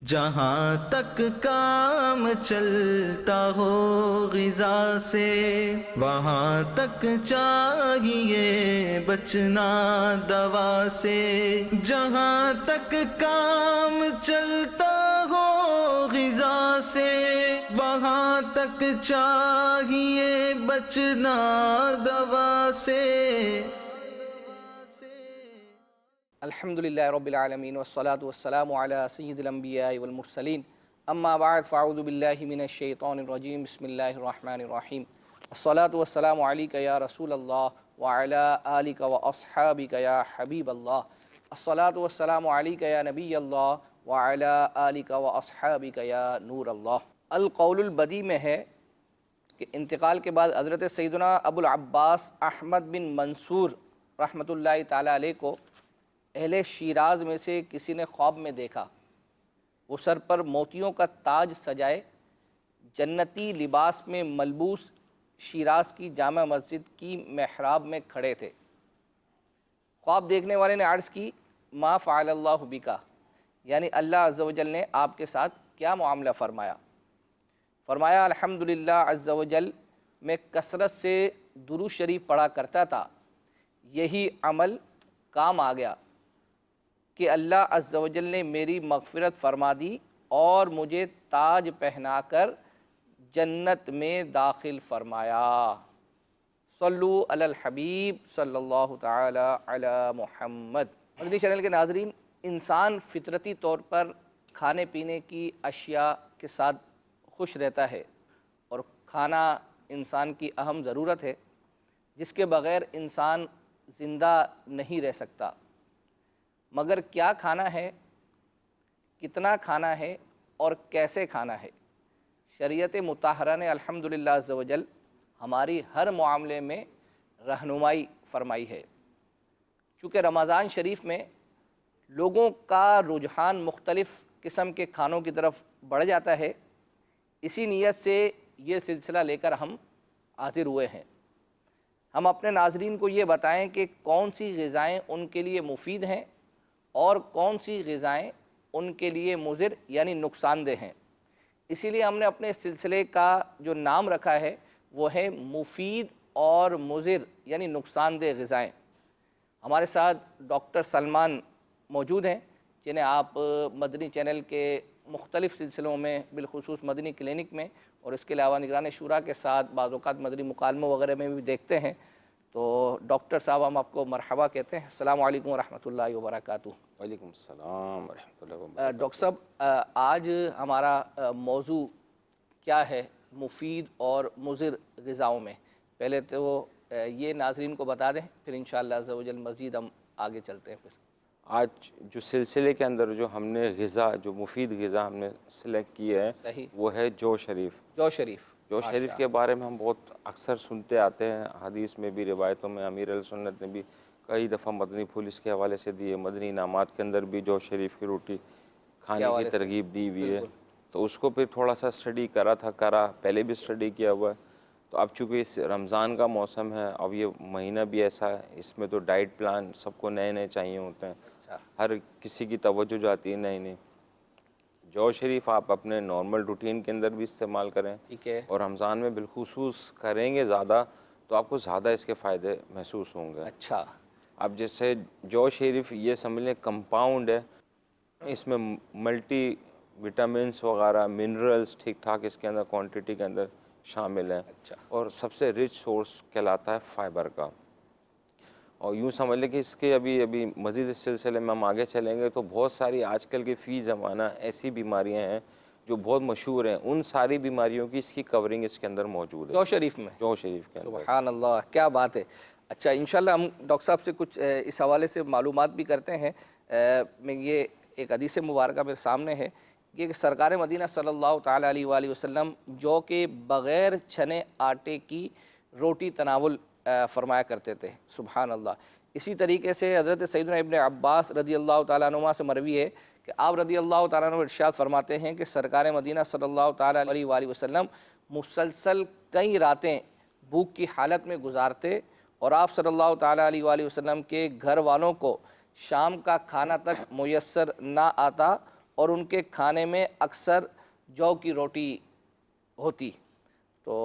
जहाँ तक काम चलता हो ग़िज़ा से, वहाँ तक चाहिए बचना दवा से। जहाँ तक काम चलता हो ग़िज़ा से, वहाँ तक चाहिए बचना दवा से। अल्हम्दुलिल्लाहि रब्बिल आलमीन वस्सलातु वस्सलामु अला सय्यिदिल अंबियाइ वल मुरसलीन अम्मा बाद फ़अऊज़ु बिल्लाहि मिनश शैतानिर रजीम बिस्मिल्लाहिर रहमानिर रहीम अस्सलातु वस्सलामु अलैका या रसूलल्लाह व अला आलिका व अस्हाबिका या हबीबल्लाह अस्सलातु वस्सलामु अलैका या नबियल्लाह व अला आलिका व अस्हाबिका या नूरल्लाह। अल क़ौलुल बदी में है कि इंतकाल के बाद हज़रत सैयदना अबुल अब्बास अहमद बिन मंसूर रहमतुल्लाहि ताला अलैह को अहले शिराज़ में से किसी ने ख्वाब में देखा। वो सर पर मोतियों का ताज सजाए जन्नती लिबास में मलबूस शिराज़ की जामा मस्जिद की महराब में खड़े थे। ख्वाब देखने वाले ने अर्ज़ की, मा फ़अलल्लाहु बिका, यानी अल्लाह अज़्ज़ व जल ने आपके साथ क्या मामला फ़रमाया। फ़रमाया, अल्हम्दुलिल्लाह अज़्ज़ व जल, मैं कसरत से दुरूद शरीफ पढ़ा करता था, यही अमल काम आ गया कि अल्लाह अज़्ज़ व जल ने मेरी मग़फ़िरत फ़रमा दी और मुझे ताज पहनाकर जन्नत में दाखिल फ़रमाया। सल्लु अलल हबीब सल्लल्लाहु ताला अला मुहम्मद। मदनी चैनल के नाज़रीन, इंसान फ़ितरती तौर पर खाने पीने की अशिया के साथ खुश रहता है और खाना इंसान की अहम ज़रूरत है, जिसके बग़ैर इंसान ज़िंदा नहीं रह सकता। मगर क्या खाना है, कितना खाना है और कैसे खाना है, शरीयत मुताहरा ने अल्हम्दुलिल्लाह अज़्ज़ व जल हमारी हर मामले में रहनुमाई फ़रमाई है। चूँकि रमज़ान शरीफ में लोगों का रुझान मुख्तलिफ़ किस्म के खानों की तरफ बढ़ जाता है, इसी नीयत से ये सिलसिला लेकर हम हाज़िर हुए हैं। हम अपने नाज़रीन को ये बताएं कि कौन सी ग़िज़ाएँ उनके लिए मुफ़ीद हैं और कौन सी ग़िज़ाएँ उनके लिए मुज़िर यानी नुकसानदेह हैं। इसीलिए हमने अपने सिलसिले का जो नाम रखा है वो है मुफ़ीद और मुज़िर यानी नुकसानदेह ग़िज़ाएँ। हमारे साथ डॉक्टर सलमान मौजूद हैं, जिन्हें आप मदनी चैनल के मुख्तलिफ़ सिलसिलों में बिलखुसूस मदनी क्लिनिक में और इसके अलावा निगरान शुरा के साथ बाज़ औक़ात मदनी मुकालमों वग़ैरह में भी देखते हैं। तो डॉक्टर साहब, हम आपको मरहबा कहते हैं। अस्सलामु अलैकुम वरहमतुल्लाहि वबरकातुहू। वालेकुम सलाम वरहमतुल्लाहि वबरकातुहू। डॉक्टर साहब, आज हमारा मौजू क्या है मुफ़ीद और मुज़िर ग़िज़ाओं में? पहले तो ये नाज़रीन को बता दें, फिर इंशाअल्लाह अज़्ज़ व जल मज़ीद हम आगे चलते हैं। फिर आज जो सिलसिले के अंदर जो हमने ग़िज़ा, जो मुफ़ीद ग़िज़ा हमने सेलेक्ट की है, सही, वो है जौ शरीफ। जौ शरीफ। जौ शरीफ के बारे में हम बहुत अक्सर सुनते आते हैं, हदीस में भी, रिवायतों में अमीर अल सुन्नत ने भी कई दफ़ा मदनी फूल इसके हवाले से दिए। मदनी इनामात के अंदर भी जौ शरीफ की रोटी खाने की तरगीब दी हुई है। तो उसको फिर थोड़ा सा स्टडी करा, पहले भी स्टडी किया हुआ है। तो अब चूँकि इस रमज़ान का मौसम है, अब ये महीना भी ऐसा है, इसमें तो डाइट प्लान सबको नए नए चाहिए होते हैं। हर किसी की तवज्जो जाती है नई नई। जौ शरीफ आप अपने नॉर्मल रूटीन के अंदर भी इस्तेमाल करें, ठीक है, और रमज़ान में बिलखुसूस करेंगे ज़्यादा तो आपको ज़्यादा इसके फ़ायदे महसूस होंगे। अच्छा, अब जैसे जौ शरीफ ये समझ लें कंपाउंड है, इसमें मल्टी विटामिन्स वगैरह मिनरल्स ठीक ठाक इसके अंदर क्वांटिटी के अंदर शामिल हैं। अच्छा, और सबसे रिच सोर्स कहलाता है फ़ाइबर का। और यूँ समझ लें कि इसके अभी मज़ीद इस सिलसिले में हम आगे चलेंगे तो बहुत सारी आजकल की फ़ी ज़माना ऐसी बीमारियां हैं जो बहुत मशहूर हैं, उन सारी बीमारियों की इसकी कवरिंग इसके अंदर मौजूद है, जौ शरीफ में। जौ शरीफ के अंदर। सुभान अल्लाह, क्या बात है। अच्छा, इंशाल्लाह हम डॉक्टर साहब से कुछ इस हवाले से मालूमात भी करते हैं। मैं ये एक हदीस मुबारक मेरे सामने है कि सरकार मदीना सल्लल्लाहु ताला अलैहि वसल्लम जौ के बग़ैर छने आटे की रोटी तनावुल फ़रमाया करते थे। सुभान अल्लाह। इसी तरीके से हज़रत सैयदना इब्न अब्बास रदी अल्लाह ताला अन्हुमा से मरवी है कि आप रदी अल्लाह ताला अन्हु इरशाद फरमाते हैं कि सरकार मदीना सल्लल्लाहु ताला अलैहि वसल्लम मुसलसल कई रातें भूख की हालत में गुजारते और आप सल्लल्लाहु ताला अलैहि वसल्लम के घर वालों को शाम का खाना तक मुयस्सर ना आता और उनके खाने में अक्सर जौ की रोटी होती। तो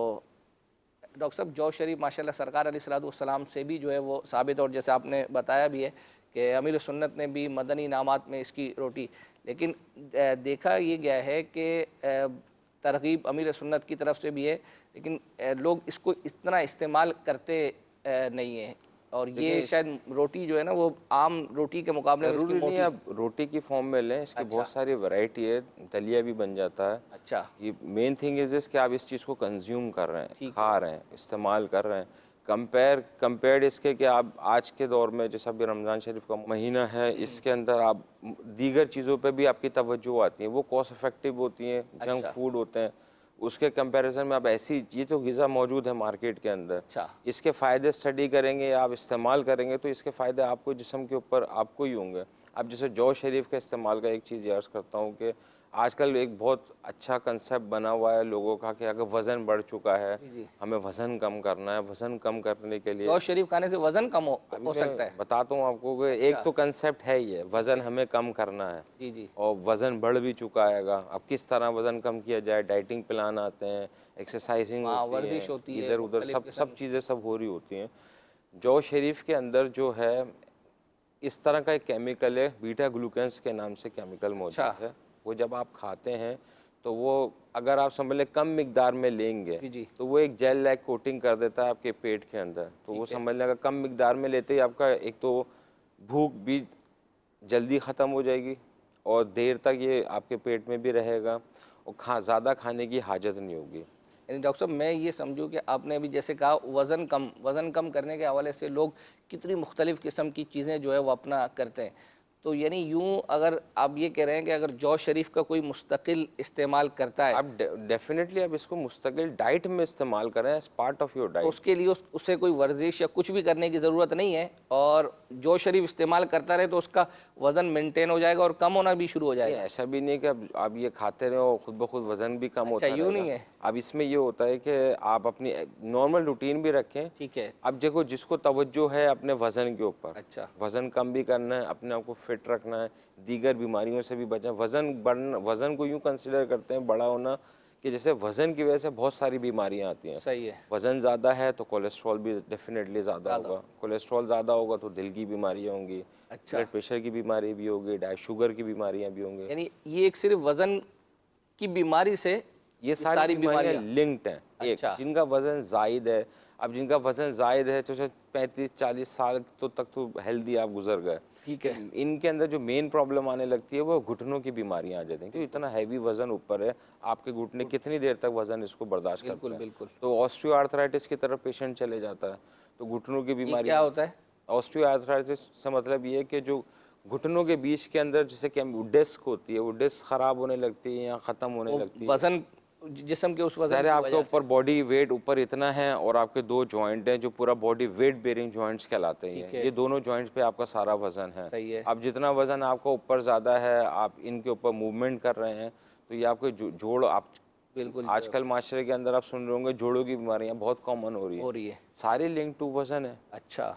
डॉक्टर साहब, जौ शरीफ माशाल्लाह सरकार अलैहिस्सलाम से भी जो है वो साबित, और जैसे आपने बताया भी है कि अमीर सुन्नत ने भी मदनी इनामात में इसकी रोटी, लेकिन देखा ये गया है कि तरगीब अमीर सुन्नत की तरफ से भी है, लेकिन लोग इसको इतना इस्तेमाल करते नहीं है, और ये शायद रोटी जो है ना वो आम रोटी के मुकाबले में इसकी जरूरी नहीं मोटी। आप रोटी की फॉर्म में लें, इसकी बहुत सारी वैरायटी है, दलिया भी बन जाता है। अच्छा, ये मेन थिंग इज दिस कि आप इस चीज़ को कंज्यूम कर रहे हैं, खा रहे हैं, इस्तेमाल कर रहे हैं। कंपेयर्ड इसके कि आप आज के दौर में जैसा अभी रमज़ान शरीफ का महीना है, इसके अंदर आप दीगर चीज़ों पे भी आपकी तवज्जो आती है, वो कॉस्ट इफेक्टिव होती हैं, जंक फूड होते हैं, उसके कंपैरिजन में आप ऐसी ये तो ग़िज़ा मौजूद है मार्केट के अंदर, अच्छा, इसके फ़ायदे स्टडी करेंगे, आप इस्तेमाल करेंगे तो इसके फ़ायदे आपको जिस्म के ऊपर आपको ही होंगे। अब जैसे जौ शरीफ के इस्तेमाल का एक चीज़ अर्ज़ करता हूँ कि आजकल एक बहुत अच्छा कंसेप्ट बना हुआ है लोगों का कि अगर वज़न बढ़ चुका है, हमें वज़न कम करना है, वज़न कम करने के लिए जौ शरीफ खाने से वज़न कम हो सकता है। बताता हूँ आपको कि एक तो कंसेप्ट है ही है, वज़न हमें कम करना है जी जी, और वज़न बढ़ भी चुका हैगा। अब किस तरह वज़न कम किया जाए, डाइटिंग प्लान आते हैं, एक्सरसाइजिंग वर्जिश होती है, इधर उधर सब चीज़ें सब हो रही होती हैं। जौ शरीफ के अंदर जो है इस तरह का एक केमिकल है, बीटा ग्लूकेंस के नाम से केमिकल मौजूद है। वो जब आप खाते हैं तो वो अगर आप समझ लें कम मिकदार में लेंगे तो वो एक जेल लाइक कोटिंग कर देता है आपके पेट के अंदर। तो वो समझ लें अगर कम मिकदार में लेते ही आपका एक तो भूख भी जल्दी ख़त्म हो जाएगी और देर तक ये आपके पेट में भी रहेगा और ज़्यादा खाने की हाजत नहीं होगी। यानी डॉक्टर साहब, मैं ये समझूँ कि आपने अभी जैसे कहा वज़न कम करने के हवाले से लोग कितनी मुख्तलिफ़ किस्म की चीज़ें जो है वो अपना करते हैं। तो यानी यूँ अगर आप ये कह रहे हैं कि अगर जौ शरीफ का कोई मुस्तकिल इस्तेमाल करता है, आप डेफिनेटली आप इसको मुस्तकिल डाइट में इस्तेमाल करें एज पार्ट ऑफ योर तो डाइट। उसके लिए उसे कोई वर्जिश या कुछ भी करने की ज़रूरत नहीं है, और जौ शरीफ इस्तेमाल करता रहे तो उसका वज़न मेंटेन हो जाएगा और कम होना भी शुरू हो जाएगा। ऐसा भी नहीं कि आप ये खाते रहे और खुद ब खुद वज़न भी कम होता यूँ नहीं है। अब इसमें ये होता है कि आप अपनी नॉर्मल रूटीन भी रखें। ठीक है। अब देखो जिसको तवज्जो है अपने वज़न के ऊपर, अच्छा, वज़न कम भी करना है, अपने आप को फिट रखना है, दीगर बीमारियों से भी बचना। वज़न को यूँ कंसिडर करते हैं बड़ा होना कि जैसे वज़न की वजह से बहुत सारी बीमारियां आती हैं। सही है। वज़न ज़्यादा है तो कोलेस्ट्रॉल भी डेफिनेटली ज़्यादा होगा, कोलेस्ट्रॉल ज़्यादा होगा तो दिल की बीमारियां होंगी, ब्लड प्रेशर की बीमारी भी होगी, शुगर की बीमारियां भी होंगी। यानी ये एक सिर्फ वज़न की बीमारी से ये सारी बीमारियां लिंक्ड हैं। एक जिनका वज़न ज़ायद है, अब जिनका वज़न ज़ायद है तो 35-40 साल तक तो हेल्दी आप गुजर गए। ठीक है। इनके अंदर जो मेन प्रॉब्लम आने लगती है वो घुटनों की बीमारियां आ जाती हैं, क्योंकि इतना हैवी वज़न ऊपर है, आपके घुटने कितनी देर तक वज़न इसको बर्दाश्त करते हैं। बिल्कुल। तो ऑस्टियोआर्थराइटिस की तरफ पेशेंट चले जाता है। तो घुटनों की बीमारी क्या होता है? ऑस्टियोआर्थराइटिस से मतलब ये है कि जो घुटनों के बीच के अंदर जैसे कि डिस्क होती है, वो डिस्क ख़राब होने लगती है या ख़त्म होने लगती है। वज़न जिस्म के उस वज़न ज़ाहिर है आपके ऊपर बॉडी वेट ऊपर इतना है और आपके दो जॉइंट हैं जो पूरा बॉडी वेट बेयरिंग जॉइंट्स कहलाते हैं। ये दोनों जॉइंट्स पे आपका सारा वज़न है। सही है। अब जितना वज़न आपका ऊपर ज़्यादा है, आप इनके ऊपर मूवमेंट कर रहे हैं तो ये आपके जोड़ आप बिल्कुल आजकल माशरे के अंदर आप सुन रहे होंगे जोड़ों की बीमारियां बहुत कॉमन हो रही है। सारी लिंक टू वज़न है। अच्छा,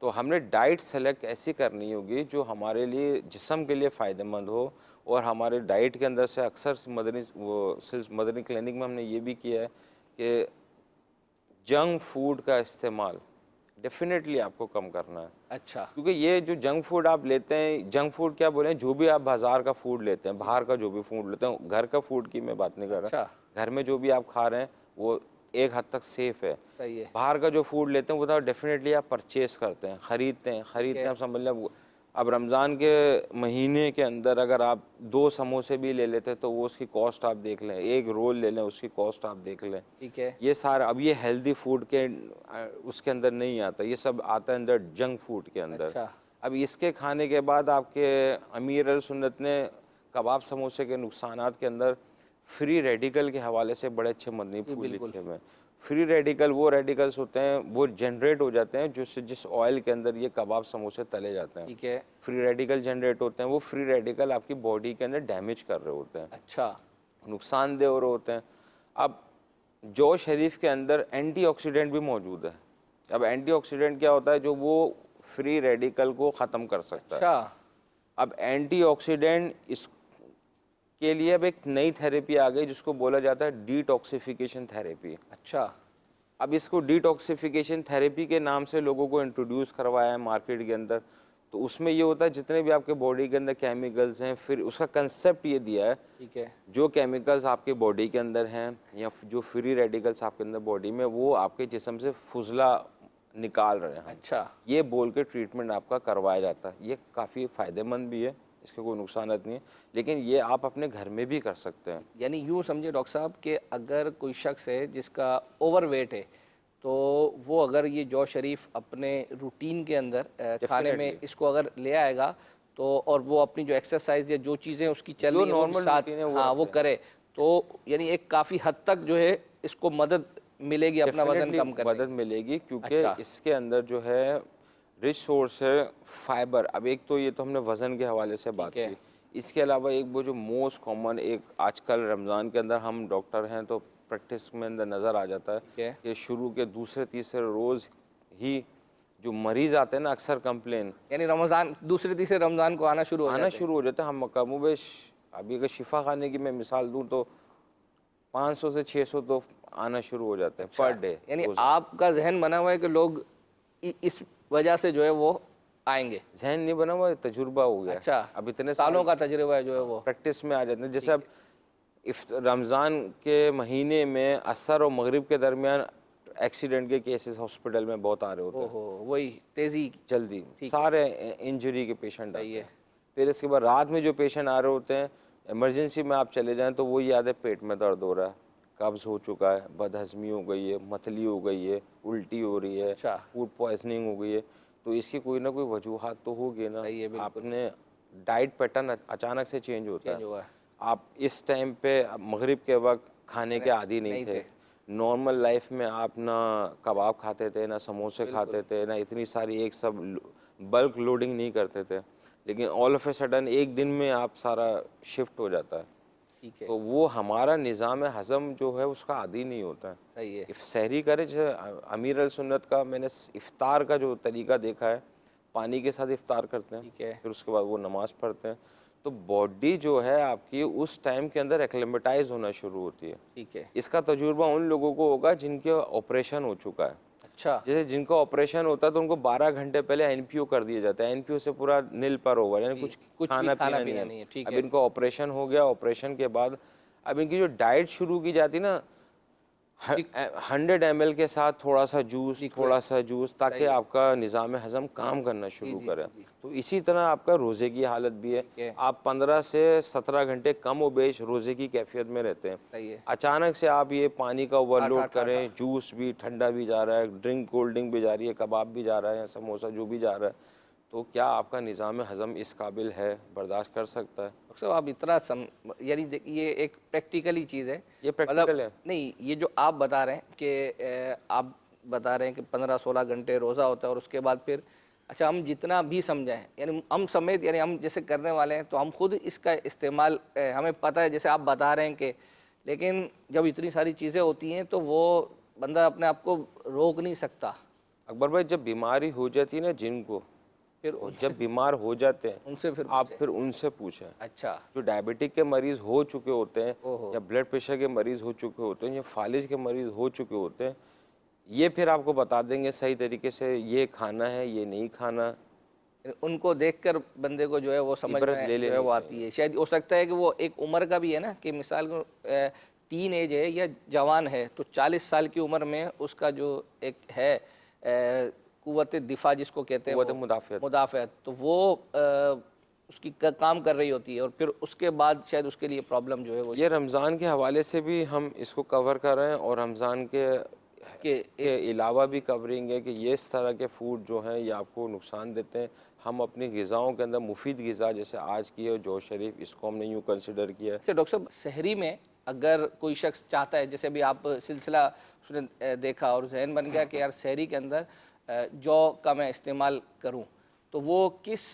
तो हमने डाइट सेलेक्ट ऐसी करनी होगी जो हमारे लिए जिस्म के लिए फ़ायदेमंद हो। और हमारे डाइट के अंदर से अक्सर मदनी क्लिनिक में हमने ये भी किया है कि जंक फूड का इस्तेमाल डेफिनेटली आपको कम करना है। अच्छा, क्योंकि ये जो जंक फूड आप लेते हैं, जंक फूड क्या बोलें, जो भी आप बाज़ार का फूड लेते हैं, बाहर का जो भी फूड लेते हैं, घर का फूड की मैं बात नहीं कर रहा। घर में जो भी आप खा रहे हैं वो एक हद तक सेफ़ है। सही है। बाहर का जो फूड लेते हैं वो तो डेफिनेटली आप परचेज़ करते हैं, ख़रीदते हैं आप समझ लें। अब रमज़ान के महीने के अंदर अगर आप 2 समोसे भी ले लेते तो वो उसकी कॉस्ट आप देख लें, 1 रोल ले लें उसकी कॉस्ट आप देख लें। ठीक है। ये सारा अब ये हेल्दी फूड के उसके अंदर नहीं आता, ये सब आता है अंदर जंक फूड के अंदर। अच्छा। अब इसके खाने के बाद आपके अमीर अल सुन्नत ने कबाब समोसे के नुकसानात के अंदर फ्री रेडिकल के हवाले से बड़े अच्छे मदनी फूल लिखे हुए हैं। फ्री रेडिकल वो रेडिकल्स होते हैं वो जनरेट हो जाते हैं जिस ऑयल के अंदर ये कबाब समोसे तले जाते हैं। ठीक है। फ्री रेडिकल जनरेट होते हैं, वो फ्री रेडिकल आपकी बॉडी के अंदर डैमेज कर रहे होते हैं। अच्छा, नुकसानदेह हो रहे होते हैं। अब जौ शरीफ के अंदर एंटीऑक्सीडेंट भी मौजूद है। अब एंटीऑक्सीडेंट क्या होता है, जो वो फ्री रेडिकल को ख़त्म कर सकता है। अच्छा। अब एंटीऑक्सीडेंट इस के लिए अब एक नई थेरेपी आ गई जिसको बोला जाता है डिटॉक्सिफिकेशन थेरेपी। अच्छा, अब इसको डिटॉक्सिफिकेशन थेरेपी के नाम से लोगों को इंट्रोड्यूस करवाया है मार्केट के अंदर। तो उसमें ये होता है जितने भी आपके बॉडी के अंदर केमिकल्स हैं, फिर उसका कंसेप्ट ये दिया है ठीक है, जो केमिकल्स आपके बॉडी के अंदर हैं या जो फ्री रेडिकल्स आपके अंदर बॉडी में, वो आपके जिस्म से फुजला निकाल रहे हैं। अच्छा, ये बोल के ट्रीटमेंट आपका करवाया जाता है। ये काफ़ी फ़ायदेमंद भी है, इसके कोई नुकसान नहीं है, लेकिन ये आप अपने घर में भी कर सकते हैं। यानी यूँ समझे डॉक्टर साहब कि अगर कोई शख्स है जिसका ओवरवेट है, तो वो अगर ये जौ शरीफ अपने रूटीन के अंदर खाने में इसको अगर ले आएगा, तो और वो अपनी जो एक्सरसाइज या जो चीज़ें उसकी चल रही है वो भी साथ वो करे, तो यानी एक काफ़ी हद तक जो है इसको मदद मिलेगी अपना वजन कम करने मदद मिलेगी, क्योंकि इसके अंदर जो है रिच सोर्स है फाइबर। अब एक तो ये तो हमने वज़न के हवाले से बात की, इसके अलावा एक वो जो मोस्ट कॉमन एक आजकल रमज़ान के अंदर हम डॉक्टर हैं तो प्रैक्टिस में अंदर नज़र आ जाता है कि शुरू के दूसरे तीसरे रोज़ ही जो मरीज़ आते हैं ना, अक्सर कंप्लेन, यानी रमज़ान दूसरे तीसरे रमज़ान को आना शुरू हो जाता है। हम कमोबेश अभी अगर शिफा खाने की मैं मिसाल दूँ तो 500 से 600 तो आना शुरू हो जाते हैं पर डे। यानी आपका जहन बना हुआ है कि लोग इस वजह से जो है वो आएंगे? जहन नहीं बना हुआ, तजुर्बा हो गया। अच्छा, अब इतने सालों का तजुर्बा है जो है वो प्रैक्टिस में आ जाते हैं। जैसे अब रमज़ान के महीने में असर और मगरिब के दरमियान एक्सीडेंट के केसेस हॉस्पिटल में बहुत आ रहे होते हैं। ओहो, वही तेज़ी जल्दी सारे इंजरी के पेशेंट आते हैं। फिर इसके बाद रात में जो पेशेंट आ रहे होते हैं, इमरजेंसी में आप चले जाएं तो वो याद है पेट में दर्द हो रहा है, कब्ज़ हो चुका है, बदहज़मी हो गई है, मतली हो गई है, उल्टी हो रही है, फूड पॉइजनिंग हो गई है, तो इसकी कोई ना कोई वजूहात तो होगी ना। आपने डाइट पैटर्न अचानक से चेंज होता है। आप इस टाइम पे मगरिब के वक्त खाने के आदी नहीं थे। नॉर्मल लाइफ में आप ना कबाब खाते थे, ना समोसे खाते थे, ना इतनी सारी एक सब बल्क लोडिंग नहीं करते थे, लेकिन ऑल ऑफ ए सडन एक दिन में आप सारा शिफ्ट हो जाता है। ठीक है, तो वो हमारा निज़ाम हज़म जो है उसका आदी नहीं होता है। सही है। सहरी करे, जैसे अमीर अल सुन्नत का मैंने इफ्तार का जो तरीका देखा है, पानी के साथ इफ्तार करते हैं, फिर उसके बाद वो नमाज़ पढ़ते हैं, तो बॉडी जो है आपकी उस टाइम के अंदर एक्लेमेटाइज होना शुरू होती है। ठीक है, इसका तजुर्बा उन लोगों को होगा जिनके ऑपरेशन हो चुका है। अच्छा, जैसे जिनका ऑपरेशन होता है तो उनको 12 घंटे पहले एनपीओ कर दिया जाता है। एनपीओ से पूरा नील पर ओवर, यानी कुछ खाना पीना नहीं है। अब इनको ऑपरेशन हो गया, ऑपरेशन के बाद अब इनकी जो डाइट शुरू की जाती है ना, 100 ml के साथ थोड़ा सा जूस, ताकि आपका निज़ाम हज़म काम करना शुरू करे। तो इसी तरह आपका रोज़े की हालत भी है। आप 15 से 17 घंटे कम ओबेश रोज़े की कैफियत में रहते हैं। अचानक से आप ये पानी का ओवरलोड करें, जूस भी ठंडा भी जा रहा है, कोल्ड ड्रिंक भी जा रही है, कबाब भी जा रहा है, समोसा जो भी जा रहा है, तो क्या आपका निज़ाम हज़म इस काबिल है, बर्दाश्त कर सकता है? डॉक्टर साहब आप इतना यानी ये एक प्रैक्टिकली चीज़ है, ये प्रैक्टिकल है। नहीं, ये जो आप बता रहे हैं कि आप बता रहे हैं कि 15-16 घंटे रोज़ा होता है और उसके बाद फिर अच्छा हम जितना भी समझाएं, यानी हम समेत, यानी हम जैसे करने वाले हैं तो हम खुद इसका इस्तेमाल हमें पता है जैसे आप बता रहे हैं कि, लेकिन जब इतनी सारी चीज़ें होती हैं तो वो बंदा अपने आप को रोक नहीं सकता। अकबर भाई, जब बीमारी हो जाती है ना जिनको, फिर जब बीमार हो जाते हैं उनसे फिर आप फिर उनसे पूछें। अच्छा, जो डायबिटिक के मरीज़ हो चुके होते हैं, या ब्लड प्रेशर के मरीज़ हो चुके होते हैं, या फालिज के मरीज़ हो चुके होते हैं, ये फिर आपको बता देंगे सही तरीके से ये खाना है, ये नहीं खाना। उनको देखकर बंदे को जो है वो समझ में जो है वो आती है। शायद हो सकता है कि वो एक उम्र का भी है ना, कि मिसाल को टीन एज है या जवान है, तो 40 साल की उम्र में उसका जो एक है कुव्वत दिफा जिसको कहते हैं, मुदाफ़अत, तो वो उसकी काम कर रही होती है, और फिर उसके बाद शायद उसके लिए प्रॉब्लम जो है वो। ये रमज़ान के हवाले से भी हम इसको कवर कर रहे हैं, और रमज़ान के अलावा भी कवरिंग है कि ये इस तरह के फूड जो हैं ये आपको नुकसान देते हैं। हम अपनी ग़िज़ाओं के अंदर मुफीद ग़िज़ा जैसे आज की है जौ शरीफ, इसको हमने यूँ कंसिडर किया है। अच्छा डॉक्टर साहब, सहरी में अगर कोई शख्स चाहता है, जैसे अभी आप सिलसिला देखा और जहन बन गया कि यार सहरी के अंदर जौ का मैं इस्तेमाल करूं, तो वो किस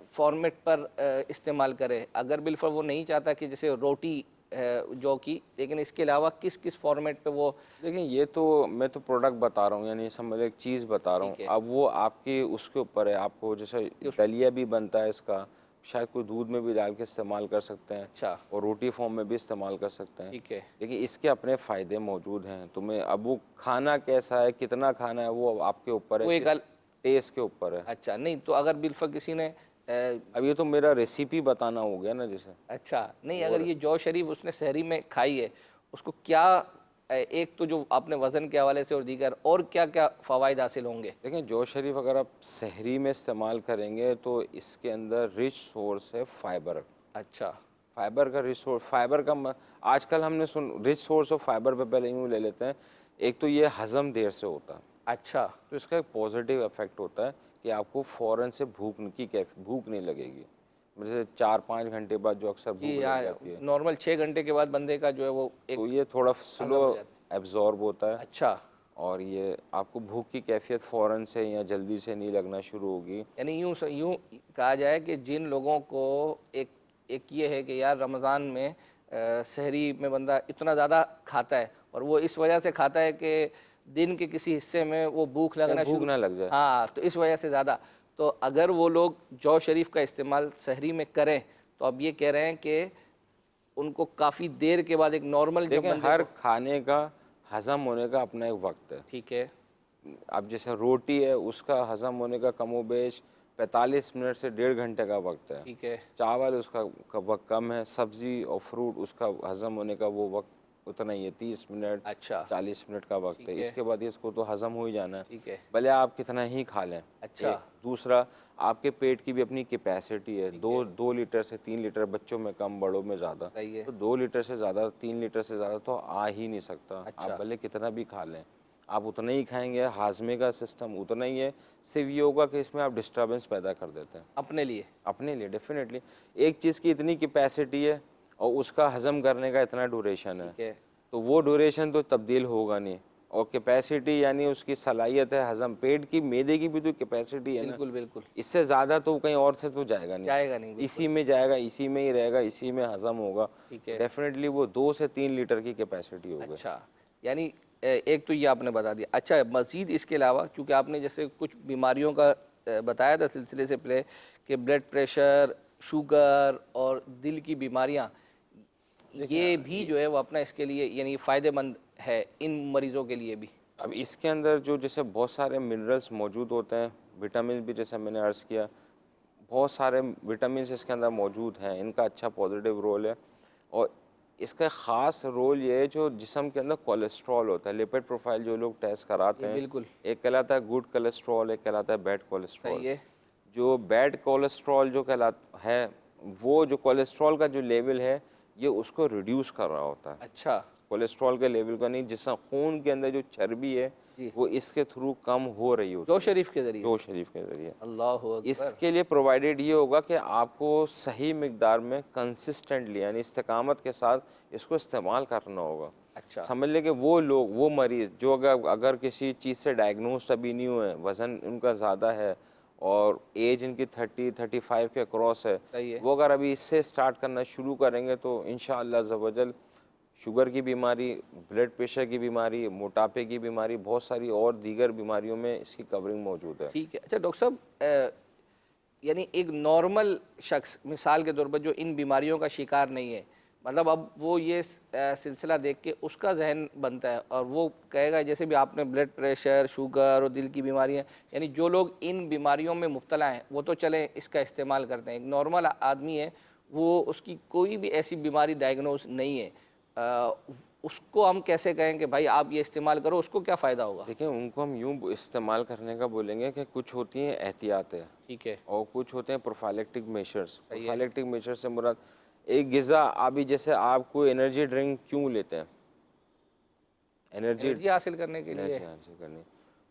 फॉर्मेट पर इस्तेमाल करे? अगर बिल्कुल वो नहीं चाहता कि जैसे रोटी जौ की, लेकिन इसके अलावा किस किस फॉर्मेट पे वो, देखिए ये तो मैं तो प्रोडक्ट बता रहा हूँ, यानी समझ एक चीज़ बता रहा हूँ। अब वो आपकी उसके ऊपर है, आपको जैसे दलिया भी बनता है, इसका शायद कोई दूध में भी डाल के इस्तेमाल कर सकते हैं अच्छा, और रोटी फॉर्म में भी इस्तेमाल कर सकते हैं। ठीक है। लेकिन इसके अपने फ़ायदे मौजूद हैं। तुम्हें अब वो खाना कैसा है, कितना खाना है, वो अब आपके ऊपर वो है, एक किस टेस्ट के ऊपर है। अच्छा, नहीं तो अगर बिलफर्ज किसी ने अब ये तो मेरा रेसिपी बताना हो गया ना जैसे। अच्छा, नहीं अगर ये जौ शरीफ उसने सहरी में खाई है, उसको क्या एक तो जो आपने वज़न के हवाले से और दीगर और क्या-क्या फ़वाइद हासिल होंगे? देखें, जौ शरीफ अगर आप सहरी में इस्तेमाल करेंगे तो इसके अंदर रिच सोर्स है फाइबर। अच्छा, फाइबर का रिच सोर्स, फाइबर का आजकल हमने सुन रिच सोर्स ऑफ फाइबर पे पहले यूँ ले लेते हैं। एक तो ये हज़म देर से होता है, अच्छा, तो इसका एक पॉजिटिव इफेक्ट होता है कि आपको फ़ौरन से भूख नहीं लगेगी। जैसे 4-5 घंटे बाद जो अक्सर भूख जी लग हाँ, जाती है, नॉर्मल 6 घंटे के बाद बंदे का जो है वो एक तो ये थोड़ा हज़म स्लो हो जाता है। एब्जॉर्ब होता है अच्छा, और ये आपको भूख की कैफियत फ़ौरन से या जल्दी से नहीं लगना शुरू होगी। यानी यूँ कहा जाए कि जिन लोगों को एक एक ये है कि यार रमज़ान में सहरी में बंदा इतना ज़्यादा खाता है और वो इस वजह से खाता है कि दिन के किसी हिस्से में वो भूख कहीं लगना भूख शुरू, ना लग जाए। हाँ, तो इस वजह से ज़्यादा, तो अगर वो लोग जौ शरीफ का इस्तेमाल सहरी में करें तो अब ये कह रहे हैं कि उनको काफ़ी देर के बाद एक नॉर्मल जब देखें, बंदे हर को, खाने का हज़म होने का अपना एक वक्त है। ठीक है, अब जैसे रोटी है, उसका हज़म होने का कमोबेश 45 मिनट से 1.5 घंटे का वक्त है। ठीक है, चावल उसका वक्त कम है, सब्ज़ी और फ्रूट उसका हज़म होने का वो वक्त उतना ही है, 30 मिनट अच्छा, 40 मिनट का वक्त है। ठीक है, इसके बाद इसको तो हज़म हो ही जाना है, ठीक है, भले आप कितना ही खा लें। अच्छा, एक दूसरा, आपके पेट की भी अपनी कैपेसिटी है, 2 लीटर से 3 लीटर, बच्चों में कम, बड़ों में ज़्यादा। सही है, तो 2 लीटर से ज़्यादा, 3 लीटर से ज़्यादा तो आ ही नहीं सकता। अच्छा, आप भले कितना भी खा लें, आप उतना ही खाएंगे, हाजमे का सिस्टम उतना ही है। सिर्फ ये होगा कि इसमें आप डिस्टर्बेंस पैदा कर देते हैं अपने लिए, अपने लिए। डेफिनेटली एक चीज़ की इतनी कैपेसिटी है और उसका हज़म करने का इतना ड्यूरेशन है, ठीक है, तो वो ड्यूरेशन तो तब्दील होगा नहीं। और कैपेसिटी यानी उसकी सलाहियत है हज़म, पेट की, मैदे की भी तो कैपेसिटी है ना, बिल्कुल, बिल्कुल, इससे ज़्यादा तो कहीं और से तो जाएगा नहीं, जाएगा नहीं, बिल्कुल, इसी में जाएगा, इसी में ही रहेगा, इसी में हज़म होगा। ठीक तो है, डेफिनेटली वो 2 से 3 लीटर की कैपेसिटी होगी। अच्छा, यानी एक तो ये आपने बता दिया। अच्छा, मज़ीद इसके अलावा चूँकि आपने जैसे कुछ बीमारियों का बताया था सिलसिले से पहले कि ब्लड प्रेशर, शुगर और दिल की बीमारियाँ, ये भी जो है वो अपना इसके लिए यानी फ़ायदेमंद है इन मरीज़ों के लिए भी। अब इसके अंदर जो जैसे बहुत सारे मिनरल्स मौजूद होते हैं, विटामिन भी, जैसे मैंने अर्ज़ किया, बहुत सारे विटामिन इसके अंदर मौजूद हैं, इनका अच्छा पॉजिटिव रोल है। और इसका ख़ास रोल ये है जो जिस्म के अंदर कोलेस्ट्रॉल होता है, लिपिड प्रोफाइल जो लोग टेस्ट कराते ये हैं, बिल्कुल एक कहलाता है गुड कोलेस्ट्रॉल, एक कहलाता है बैड कोलेस्ट्रॉल। सही है, जो बैड कोलेस्ट्रॉल जो कहलाता है, वो जो कोलेस्ट्रॉल का जो लेवल है, ये उसको रिड्यूस कर रहा होता है। अच्छा, कोलेस्ट्रॉल के लेवल का नहीं, जिससे खून के अंदर जो चर्बी है जी, वो इसके थ्रू कम हो रही होती जो है, शरीफ के ज़रिए, जो शरीफ के ज़रिए। अल्लाह अकबर, इसके लिए प्रोवाइडेड ये होगा कि आपको सही मिकदार में कंसिस्टेंटली यानी इस्तेकामत के साथ इसको इस्तेमाल करना होगा। अच्छा, समझ लें कि वो लोग, वो मरीज़ जो अगर किसी चीज़ से डायग्नोस्ड अभी नहीं हुए, वज़न उनका ज़्यादा है और एज इनकी 30-35 के क्रॉस है, सही है, वो अगर अभी इससे स्टार्ट करना शुरू करेंगे तो इंशाअल्लाह ज़वजल शुगर की बीमारी, ब्लड प्रेशर की बीमारी, मोटापे की बीमारी, बहुत सारी और दीगर बीमारियों में इसकी कवरिंग मौजूद है। ठीक है। अच्छा डॉक्टर साहब, यानी एक नॉर्मल शख्स मिसाल के तौर पर जो इन बीमारियों का शिकार नहीं है, मतलब अब वो ये सिलसिला देख के उसका जहन बनता है और वो कहेगा, जैसे भी आपने ब्लड प्रेशर, शुगर और दिल की बीमारियां, यानी जो लोग इन बीमारियों में मुब्तला हैं वो तो चलें इसका इस्तेमाल करते हैं, एक नॉर्मल आदमी है वो, उसकी कोई भी ऐसी बीमारी डायग्नोज नहीं है, उसको हम कैसे कहें कि भाई आप ये इस्तेमाल करो, उसको क्या फ़ायदा होगा? देखिए, उनको हम यूँ इस्तेमाल करने का बोलेंगे कि कुछ होती हैं एहतियातें ठीक है, और कुछ होते हैं प्रोफाइलेक्टिक मेजर्स। सही है, प्रोफाइलेक्टिक मेजर से मुराद एक ग़िज़ा, अभी जैसे आप कोई एनर्जी ड्रिंक क्यों लेते हैं? एनर्जी हासिल करने के लिए, एनर्जी हासिल करनी,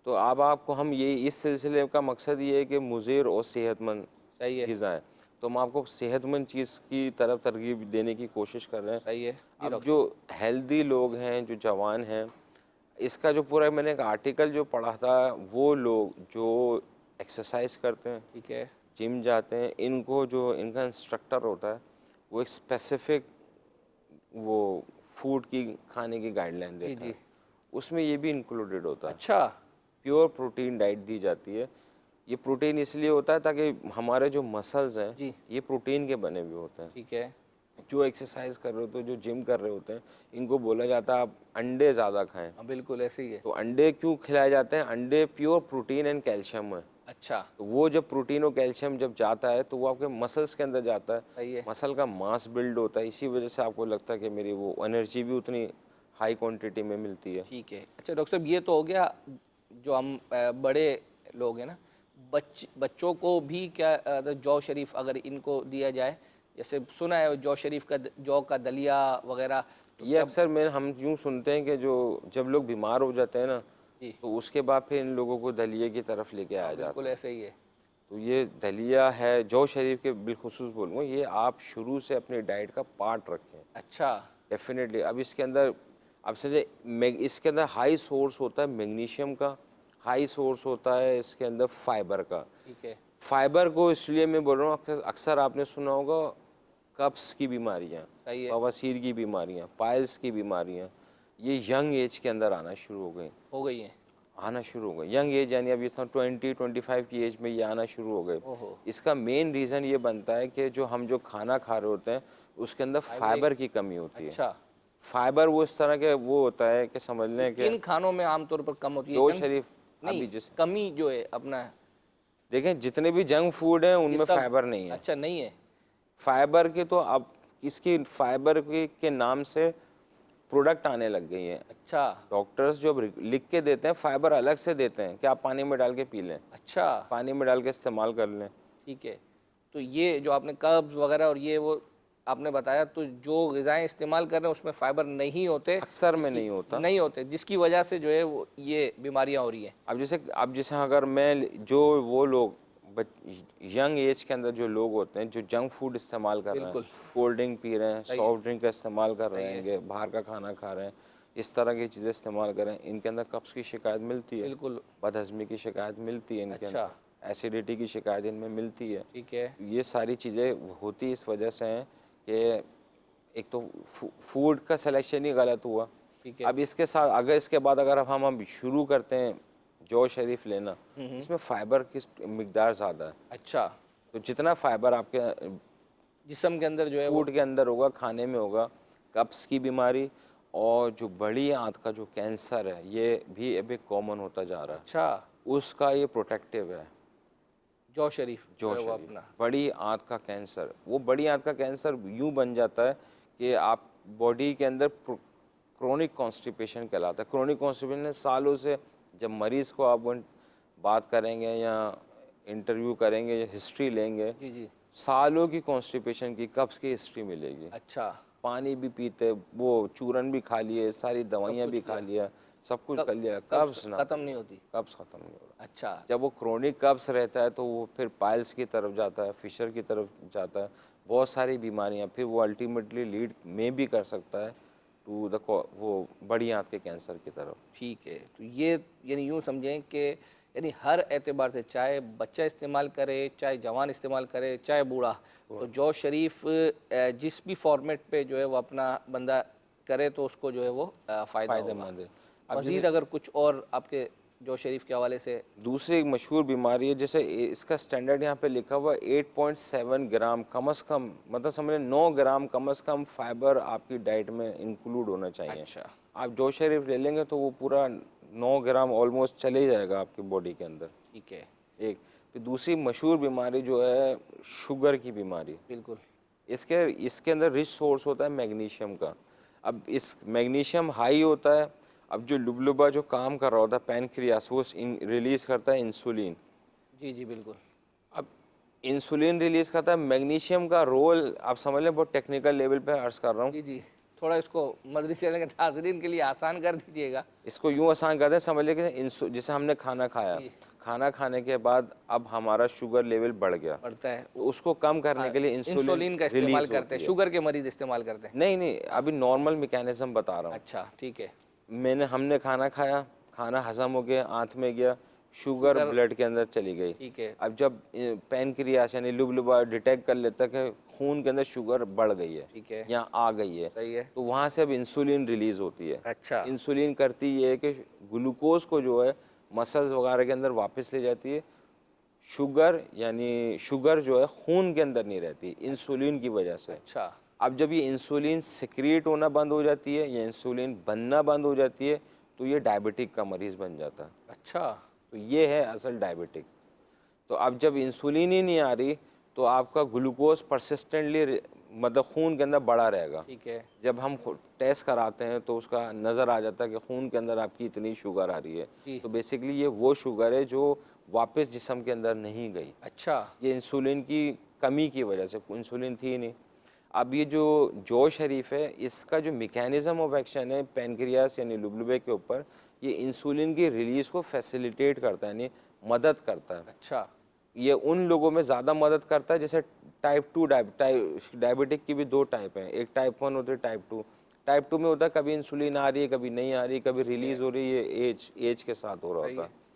तो अब आपको हम ये इस सिलसिले का मकसद ये है कि मुज़र और सेहतमंद सही है, ग़िज़ा है, तो हम आपको सेहतमंद चीज़ की तरफ तरगीब देने की कोशिश कर रहे हैं। सही है, जी अब डॉक्टर जो हेल्दी लोग हैं, जो जवान हैं, इसका जो पूरा मैंने एक आर्टिकल जो पढ़ा था, वो लोग जो एक्सरसाइज करते हैं, साहब, ठीक है, जिम जाते हैं, इनको जो इनका इंस्ट्रक्टर होता है वो एक स्पेसिफिक वो फूड की खाने की गाइडलाइन जी देता जी, है, उसमें ये भी इंक्लूडेड होता है। अच्छा, प्योर प्रोटीन डाइट दी जाती है। ये प्रोटीन इसलिए होता है ताकि हमारे जो मसल्स हैं जी। ये प्रोटीन के बने हुए होते हैं। ठीक है। जो एक्सरसाइज कर रहे होते हैं, जो जिम कर रहे होते हैं, इनको बोला जाता है आप अंडे ज़्यादा खाएं। हाँ, बिल्कुल ऐसे ही है। तो अंडे क्यों खिलाए जाते हैं? अंडे प्योर प्रोटीन एंड कैल्शियम है। अच्छा, तो वो जब प्रोटीन और कैल्शियम जब जाता है तो वो आपके मसल्स के अंदर जाता है, सही है। मसल का मास बिल्ड होता है, इसी वजह से आपको लगता है कि मेरी वो एनर्जी भी उतनी हाई क्वांटिटी में मिलती है। ठीक है। अच्छा डॉक्टर साहब, ये तो हो गया जो हम बड़े लोग हैं ना, बच्चों को भी क्या जौ शरीफ अगर इनको दिया जाए, जैसे सुना है जौ शरीफ का जौ का दलिया वगैरह, तो ये अक्सर मैं हम यूँ सुनते हैं कि जो जब लोग बीमार हो जाते हैं ना, जी तो उसके बाद फिर इन लोगों को दलिए की तरफ लेके आया जाता बिल्कुल है। ऐसे ही है। तो ये दलिया है, जौ शरीफ के बिलखुसूस बोलूँगा, ये आप शुरू से अपनी डाइट का पार्ट रखें अच्छा, डेफिनेटली। अब इसके अंदर अब समझे इसके अंदर हाई सोर्स होता है मैग्नीशियम का, हाई सोर्स होता है इसके अंदर फाइबर का। ठीक है। फाइबर को इसलिए मैं बोल रहा हूँ, अक्सर आपने सुना होगा कब्ज़ की बीमारियाँ, सही है। बवासीर की बीमारियाँ, पाइल्स की बीमारियाँ, ये यंग एज के अंदर आना शुरू हो गई, आना शुरू हो गई। यंग एज यानी अभी 20-25 की एज में ये आना शुरू हो गए। ओहो। इसका मेन रीज़न ये बनता है कि जो हम जो खाना खा रहे होते हैं उसके अंदर फाइबर की कमी होती है। अच्छा, फाइबर वो इस तरह के वो होता है कि समझ लें कि किन खानों में आमतौर पर कम होती है? जौ जंक- शरीफ नहीं, अभी जैसे कमी जो है अपना देखें जितने भी जंक फूड हैं ये उनमें सब- फाइबर नहीं है। अच्छा, नहीं है। फाइबर के तो अब इसकी फाइबर के नाम से प्रोडक्ट आने लग गई हैं। अच्छा डॉक्टर्स जो अब लिख के देते हैं फाइबर अलग से देते हैं कि आप पानी में डाल के पी लें, अच्छा, पानी में डाल के इस्तेमाल कर लें। ठीक है। तो ये जो आपने कब्ज़ वगैरह और ये वो आपने बताया, तो जो ग़िज़ाएँ इस्तेमाल कर रहे हैं उसमें फ़ाइबर नहीं होते, अक्सर में नहीं होता। नहीं होते, जिसकी वजह से जो है वो ये बीमारियां हो रही हैं। अब जैसे अगर मैं जो वो लोग यंग एज के अंदर जो लोग होते हैं जो जंक फूड इस्तेमाल कर रहे हैं, बिल्कुल। कोल्ड ड्रिंक पी रहे हैं, सही सॉफ्ट ड्रिंक का इस्तेमाल कर रहे सही हैं, बाहर का खाना खा रहे हैं, इस तरह की चीज़ें इस्तेमाल कर रहे हैं, इनके अंदर कब्ज़ की शिकायत मिलती है, बिल्कुल। बदहज़मी की शिकायत मिलती है इनके अच्छा। अंदर, एसिडिटी की शिकायत इनमें मिलती है। ठीक है। ये सारी चीज़ें होती इस वजह से हैं कि एक तो फूड का सिलेक्शन ही गलत हुआ। ठीक है। अब इसके साथ अगर इसके बाद अगर हम शुरू करते हैं जौ शरीफ लेना, इसमें फाइबर की मिकदार ज़्यादा है। अच्छा, तो जितना फाइबर आपके जिस्म के अंदर जो है वो फूड के अंदर होगा, खाने में होगा, कब्ज़ की बीमारी और जो बड़ी आंत का जो कैंसर है ये भी अभी कॉमन होता जा रहा है, अच्छा, उसका ये प्रोटेक्टिव है जौ शरीफ जौ जो है वो शरीफ। अपना। बड़ी आंत का कैंसर, वो बड़ी आंत का कैंसर यूँ बन जाता है कि आप बॉडी के अंदर क्रोनिक कॉन्स्टिपेशन कहलाता है। क्रोनिक कॉन्स्टिपेशन सालों से जब मरीज़ को आप बात करेंगे या इंटरव्यू करेंगे या हिस्ट्री लेंगे, जी जी। सालों की कॉन्स्टिपेशन की कब्ज़ की हिस्ट्री मिलेगी। अच्छा, पानी भी पीते, वो चूरन भी खा लिए, सारी दवाइयाँ भी खा लिया, सब कुछ कर लिया, कब्ज़ ना, ख़त्म नहीं होती। कब्ज़ ख़त्म नहीं हो रहा। अच्छा, जब वो क्रोनिक कब्ज़ रहता है तो वो फिर पाइल्स की तरफ जाता है, फिशर की तरफ जाता है, बहुत सारी बीमारियाँ, फिर वो अल्टीमेटली लीड में भी कर सकता है टू द वो बड़ी आंत के कैंसर की तरफ। ठीक है। तो ये यानी यूँ समझें कि यानी हर एतबार से, चाहे बच्चा इस्तेमाल करे, चाहे जवान इस्तेमाल करे, चाहे बूढ़ा, तो जौ शरीफ जिस भी फॉर्मेट पे जो है वो अपना बंदा करे तो उसको जो है वो फ़ायदा होगा। फ़ायदेमंद है। मज़ीद अगर कुछ और आपके जौ शरीफ के हवाले से। दूसरी एक मशहूर बीमारी है, जैसे इसका स्टैंडर्ड यहाँ पे लिखा हुआ है 8.7 ग्राम कम अज़ कम, मतलब समझ लें 9 ग्राम कम अज़ कम फाइबर आपकी डाइट में इंक्लूड होना चाहिए। अच्छा, आप जौ शरीफ ले लेंगे तो वो पूरा 9 ग्राम ऑलमोस्ट चले ही जाएगा आपकी बॉडी के अंदर। ठीक है। एक फिर दूसरी मशहूर बीमारी जो है शुगर की बीमारी, बिल्कुल। इसके अंदर रिच सोर्स होता है मैग्नीशियम का। अब इस मैग्नीशियम हाई होता है, अब जो लुबलुबा जो काम कर रहा होता है पैनक्रियास, वो रिलीज़ करता है इंसुलिन। जी जी बिल्कुल। अब इंसुलिन रिलीज़ करता है, मैग्नीशियम का रोल आप समझ लें, बहुत टेक्निकल लेवल पे अर्ज़ कर रहा हूँ। जी जी, थोड़ा इसको मदरी चैनल के नाज़रीन के लिए आसान कर दीजिएगा। इसको यूँ आसान करते हैं, समझ लें कि जैसे हमने खाना खाया, खाना खाने के बाद अब हमारा शुगर लेवल बढ़ गया, बढ़ता है, तो उसको कम करने के लिए इंसुलिन का इस्तेमाल करते हैं, शुगर के मरीज इस्तेमाल करते हैं। नहीं, अभी नॉर्मल मैकेनिज्म बता रहा हूँ। अच्छा, ठीक है। हमने खाना खाया, खाना हजम हो गया, आंत में गया, शुगर ब्लड के अंदर चली गई। ठीक है। अब जब पैनक्रियास यानी लुबलुबा डिटेक्ट कर लेता है कि खून के अंदर शुगर बढ़ गई है, ठीक है, यहाँ आ गई है, सही है। तो वहाँ से अब इंसुलिन रिलीज होती है। अच्छा, इंसुलिन करती ये है कि ग्लूकोज को जो है मसल्स वगैरह के अंदर वापस ले जाती है, शुगर यानी शुगर जो है खून के अंदर नहीं रहती इंसुलिन की वजह से। अच्छा। अब जब ये इंसुलिन सिक्रिएट होना बंद हो जाती है या इंसुलिन बनना बंद हो जाती है तो ये डायबिटिक का मरीज़ बन जाता है। अच्छा। तो ये है असल डायबिटिक। तो अब जब इंसुलिन ही नहीं आ रही तो आपका ग्लूकोज परसिस्टेंटली मतलब खून के अंदर बढ़ा रहेगा। ठीक है। जब हम टेस्ट कराते हैं तो उसका नज़र आ जाता है कि खून के अंदर आपकी इतनी शुगर आ रही जी। है। तो बेसिकली ये वो शुगर है जो वापस जिस्म के अंदर नहीं गई। अच्छा। ये इंसुलिन की कमी की वजह से, इंसुलिन थी नहीं। अब ये जो शरीफ है इसका जो मैकेनिज्म ऑफ एक्शन है पैनक्रियास यानी लुबलुबे के ऊपर, ये इंसुलिन की रिलीज़ को फैसिलिटेट करता है यानी मदद करता है। अच्छा। ये उन लोगों में ज़्यादा मदद करता है जैसे टाइप 2 डायबिटिक की भी दो टाइप हैं, एक टाइप 1 होती है, टाइप 2। टाइप 2 में होता है कभी इंसुलिन आ रही है कभी नहीं आ रही, कभी रिलीज़ हो रही है, एज के साथ हो रहा सही होता है। है।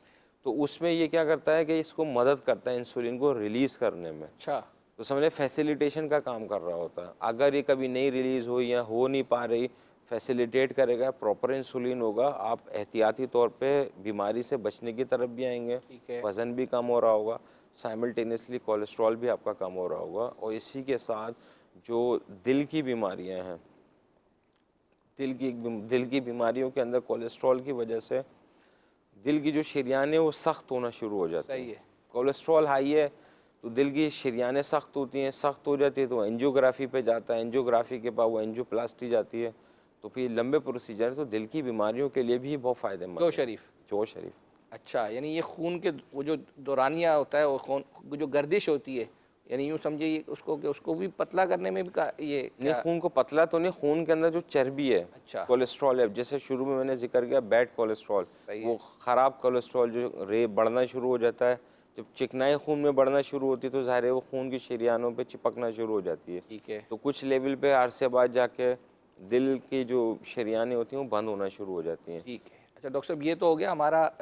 तो उसमें ये क्या करता है कि इसको मदद करता है इंसुलिन को रिलीज़ करने में। अच्छा। तो समझ लें फैसिलिटेशन का काम कर रहा होता है। अगर ये कभी नहीं रिलीज़ हुई या हो नहीं पा रही, फैसिलिटेट करेगा, प्रॉपर इंसुलिन होगा, आप एहतियाती तौर पे बीमारी से बचने की तरफ भी आएंगे, ठीक है। वज़न भी कम हो रहा होगा, साइमल्टेनियसली कोलेस्ट्रॉल भी आपका कम हो रहा होगा। और इसी के साथ जो दिल की बीमारियां हैं, दिल की बीमारियों के अंदर कोलेस्ट्रॉल की वजह से दिल की जो शरियानें वो सख्त होना शुरू हो जाती सही हैं। है। कोलेस्ट्रॉल हाई है तो दिल की शरियानें सख्त होती हैं, सख्त हो जाती है तो एंजियोग्राफी पे जाता है, एंजियोग्राफी के बाद वो एंजियोप्लास्टी जाती है, तो फिर लंबे प्रोसीजर तो दिल की बीमारियों के लिए भी बहुत फ़ायदेमंद जो है। शरीफ। जो शरीफ अच्छा, यानी ये खून के वो जो दौरानिया होता है, वो खून जो गर्दिश होती है, यानी यूँ समझिए उसको कि उसको भी पतला करने में भी ये नहीं, क्या? खून को पतला तो नहीं, खून के अंदर जो चर्बी है, अच्छा। कोलेस्ट्रॉल है, जैसे शुरू में मैंने जिक्र किया बैड कोलेस्ट्रॉल, सही वो है। ख़राब कोलेस्ट्रॉल जो बढ़ना शुरू हो जाता है। जब चिकनाई खून में बढ़ना शुरू होती है तो ज़ाहिर है वो खून की शरियानों पे चिपकना शुरू हो जाती है। ठीक है। तो कुछ लेवल पे अरसे बाद जाके दिल की जो शरियानें होती हैं वो बंद होना शुरू हो जाती हैं। ठीक है। अच्छा डॉक्टर साहब, ये तो हो गया हमारा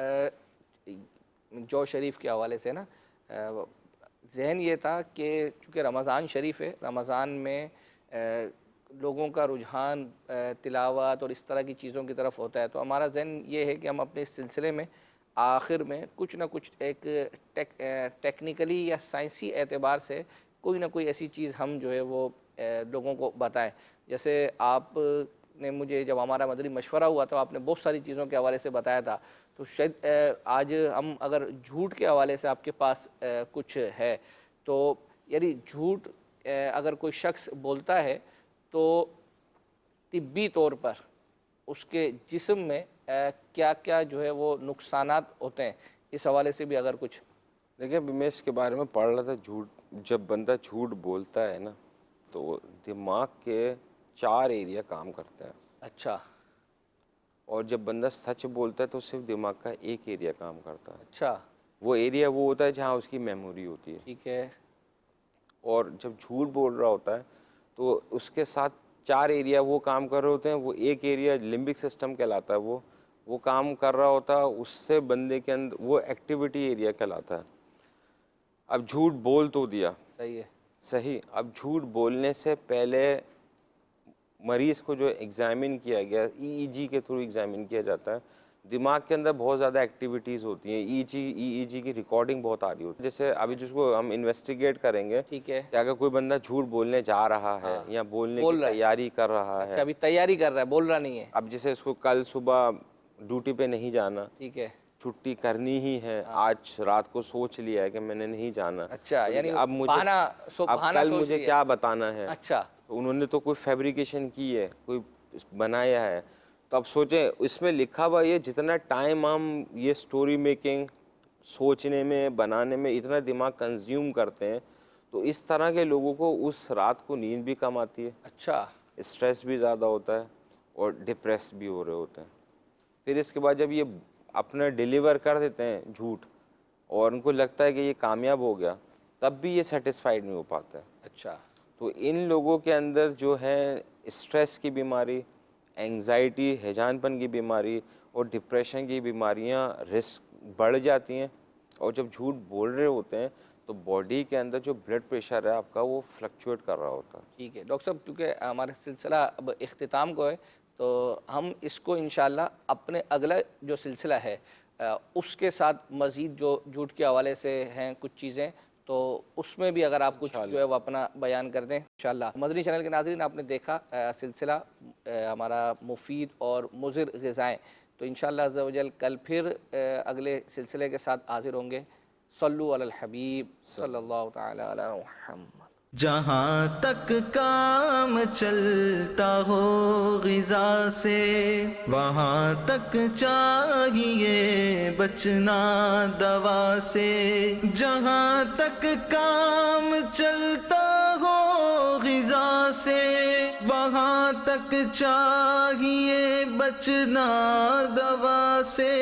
जो शरीफ के हवाले से ना। ज़हन ये था कि चूँकि रमज़ान शरीफ है, रमज़ान में लोगों का रुझान तिलावत और इस तरह की चीज़ों की तरफ होता है, तो हमारा ज़हन ये है कि हम अपने इस सिलसिले में आखिर में कुछ ना कुछ एक टेक्निकली या साइंसी एतबार से कोई ना कोई ऐसी चीज़ हम जो है वो लोगों को बताएं। जैसे आप ने मुझे जब हमारा मदरी मशवरा हुआ तो आपने बहुत सारी चीज़ों के हवाले से बताया था, तो शायद आज हम अगर झूठ के हवाले से आपके पास कुछ है तो, यानी झूठ अगर कोई शख्स बोलता है तो तिब्बी तौर पर उसके जिस्म में क्या क्या जो है वो नुकसानात होते हैं, इस हवाले से भी अगर कुछ। देखिए अभी मैं इसके बारे में पढ़ रहा था, झूठ जब बंदा झूठ बोलता है ना तो दिमाग के 4 एरिया काम करते हैं, अच्छा। और जब बंदा सच बोलता है तो सिर्फ दिमाग का एक एरिया काम करता है। अच्छा। वो एरिया वो होता है जहाँ उसकी मेमोरी होती है। ठीक है। और जब झूठ बोल रहा होता है तो उसके साथ 4 एरिया वो काम कर रहे होते हैं। वो एक एरिया लिम्बिक सिस्टम कहलाता है, वो काम कर रहा होता है, उससे बंदे के अंदर वो एक्टिविटी एरिया कहलाता है। अब झूठ बोल तो दिया, सही है। सही। अब झूठ बोलने से पहले मरीज़ को जो एग्ज़ामिन किया गया, ईईजी के थ्रू एग्ज़ामिन किया जाता है, दिमाग के अंदर बहुत ज़्यादा एक्टिविटीज़ होती हैं, ईईजी की रिकॉर्डिंग बहुत आ रही होती है। जैसे अभी जिसको हम इन्वेस्टिगेट करेंगे ठीक है। कि अगर कोई बंदा झूठ बोलने जा रहा है या बोलने बोल की रहा है। तैयारी कर रहा अच्छा, है, अभी तैयारी कर रहा है, बोल रहा नहीं है। अब जैसे इसको कल सुबह ड्यूटी पे नहीं जाना, ठीक है। छुट्टी करनी ही है, आज रात को सोच लिया है कि मैंने नहीं जाना, अच्छा, तो यानी अब मुझे अब बहाना कल सोच मुझे लिया। क्या बताना है। अच्छा। तो उन्होंने तो कोई फैब्रिकेशन की है, कोई बनाया है। तो अब सोचें इसमें लिखा हुआ ये जितना टाइम हम ये स्टोरी मेकिंग सोचने में बनाने में इतना दिमाग कंज्यूम करते हैं, तो इस तरह के लोगों को उस रात को नींद भी कम आती है, अच्छा। स्ट्रेस भी ज़्यादा होता है और डिप्रेस भी हो रहे होते हैं। फिर इसके बाद जब ये अपना डिलीवर कर देते हैं झूठ और उनको लगता है कि ये कामयाब हो गया, तब भी ये सेटिस्फाइड नहीं हो पाता है। अच्छा। तो इन लोगों के अंदर जो है स्ट्रेस की बीमारी, एंग्जाइटी, हैजानपन की बीमारी और डिप्रेशन की बीमारियां रिस्क बढ़ जाती हैं। और जब झूठ बोल रहे होते हैं तो बॉडी के अंदर जो ब्लड प्रेशर है आपका वो फ्लक्चुएट कर रहा होता है। ठीक है डॉक्टर साहब, क्योंकि हमारा सिलसिला अब इख्तिताम को है तो हम इसको इंशाल्लाह अपने अगला जो सिलसिला है उसके साथ मज़ीद जो जूट के हवाले से हैं कुछ चीज़ें, तो उसमें भी अगर आप कुछ जो है वो अपना बयान कर दें इंशाअल्लाह। मदनी चैनल के नाज़रीन, आपने देखा सिलसिला हमारा मुफीद और मुज़िर ग़िज़ाएँ। तो इंशाअल्लाह अज़्ज़ा वजल कल फिर अगले सिलसिले के साथ हाज़िर होंगे। सल्लु अलल हबीब सल्लल्लाहु तआला अला मुहम्मद। जहाँ तक काम चलता हो ग़िज़ा से, वहाँ तक चाहिए बचना दवा से। जहाँ तक काम चलता हो ग़िज़ा से, वहाँ तक चाहिए बचना दवा से।